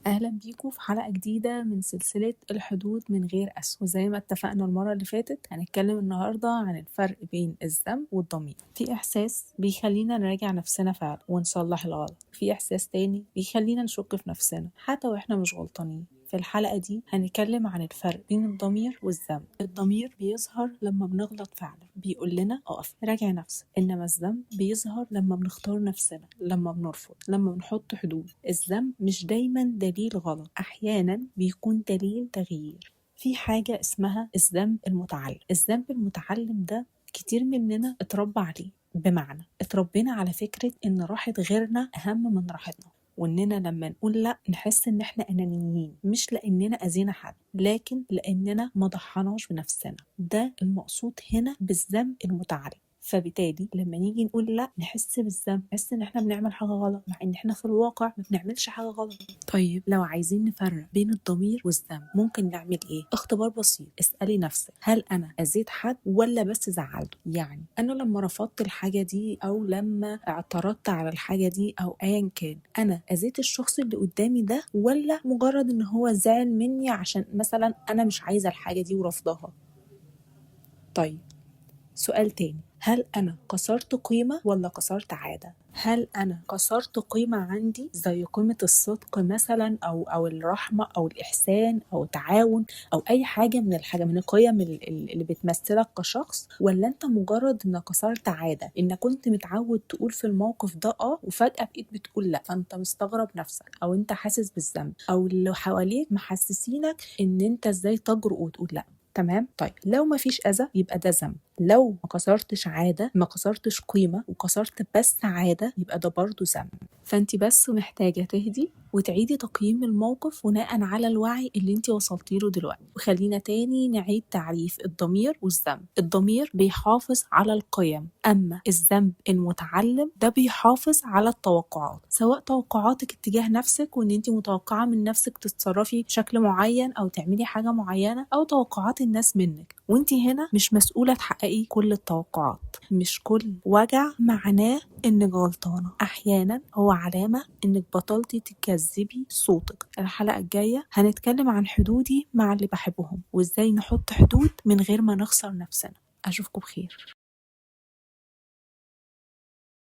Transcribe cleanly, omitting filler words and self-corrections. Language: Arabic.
أهلا بيكم في حلقة جديدة من سلسلة الحدود من غير أسف. وزي ما اتفقنا المرة اللي فاتت هنتكلم النهاردة عن الفرق بين الذنب والضمير. في إحساس بيخلينا نراجع نفسنا فعلا ونصلح الغلط، في إحساس تاني بيخلينا نشك في نفسنا حتى وإحنا مش غلطانين. في الحلقة دي هنتكلم عن الفرق بين الضمير والذنب. الضمير بيظهر لما بنغلط فعلا، بيقول لنا اقف راجع نفسك، انما الذنب بيظهر لما بنختار نفسنا، لما بنرفض، لما بنحط حدود. الذنب مش دايما دليل غلط، احيانا بيكون دليل تغيير. في حاجة اسمها الذنب المتعلم. الذنب المتعلم ده كتير مننا اتربى عليه، بمعنى اتربينا على فكرة ان راحة غيرنا اهم من راحتنا، واننا لما نقول لا نحس ان احنا انانيين، مش لاننا اذينا حد لكن لاننا ما ضحناش بنفسنا. ده المقصود هنا بالذنب المتعلم. فبالتالي لما نيجي نقول لا نحس بالذنب، نحس ان احنا بنعمل حاجه غلط مع ان احنا في الواقع ما بنعملش حاجه غلط. طيب لو عايزين نفرق بين الضمير والذنب ممكن نعمل ايه؟ اختبار بسيط، اسالي نفسك هل انا اذيت حد ولا بس زعلته؟ يعني انا لما رفضت الحاجه دي او لما اعترضت على الحاجه دي او ايا كان، انا اذيت الشخص اللي قدامي ده ولا مجرد ان هو زعل مني عشان مثلا انا مش عايزه الحاجه دي ورفضها؟ طيب سؤال تاني، هل أنا كسرت قيمة ولا كسرت عادة؟ هل أنا كسرت قيمة عندي زي قيمة الصدق مثلا أو الرحمة أو الإحسان أو التعاون أو أي حاجة من القيم اللي بتمثلك كشخص، ولا أنت مجرد إنك كسرت عادة، إنك كنت متعود تقول في الموقف ده وفجأة بقيت بتقول لأ، فأنت مستغرب نفسك أو أنت حاسس بالذنب أو اللي حواليك محسسينك إن أنت إزاي تجرؤ وتقول لأ. تمام؟ طيب لو ما فيش أذى يبقى ده ذنب، لو ما كسرتش عادة، ما كسرتش قيمة وكسرت بس عادة، يبقى ده برضو ذنب. فانت بس محتاجة تهدي وتعيدي تقييم الموقف بناء على الوعي اللي انت وصلتي له دلوقتي. وخلينا تاني نعيد تعريف الضمير والذنب. الضمير بيحافظ على القيم، اما الذنب المتعلم ده بيحافظ على التوقعات، سواء توقعاتك اتجاه نفسك وان انت متوقعة من نفسك تتصرفي بشكل معين او تعملي حاجة معينة، او توقعات الناس منك، وانت هنا مش مسؤولة تحققي كل التوقعات. مش كل وجع معناه انك غلطانة، احيانا هو علامة انك بطلتي تكذبي صوتك. الحلقة الجاية هنتكلم عن حدودي مع اللي بحبهم وازاي نحط حدود من غير ما نخسر نفسنا. اشوفكم بخير.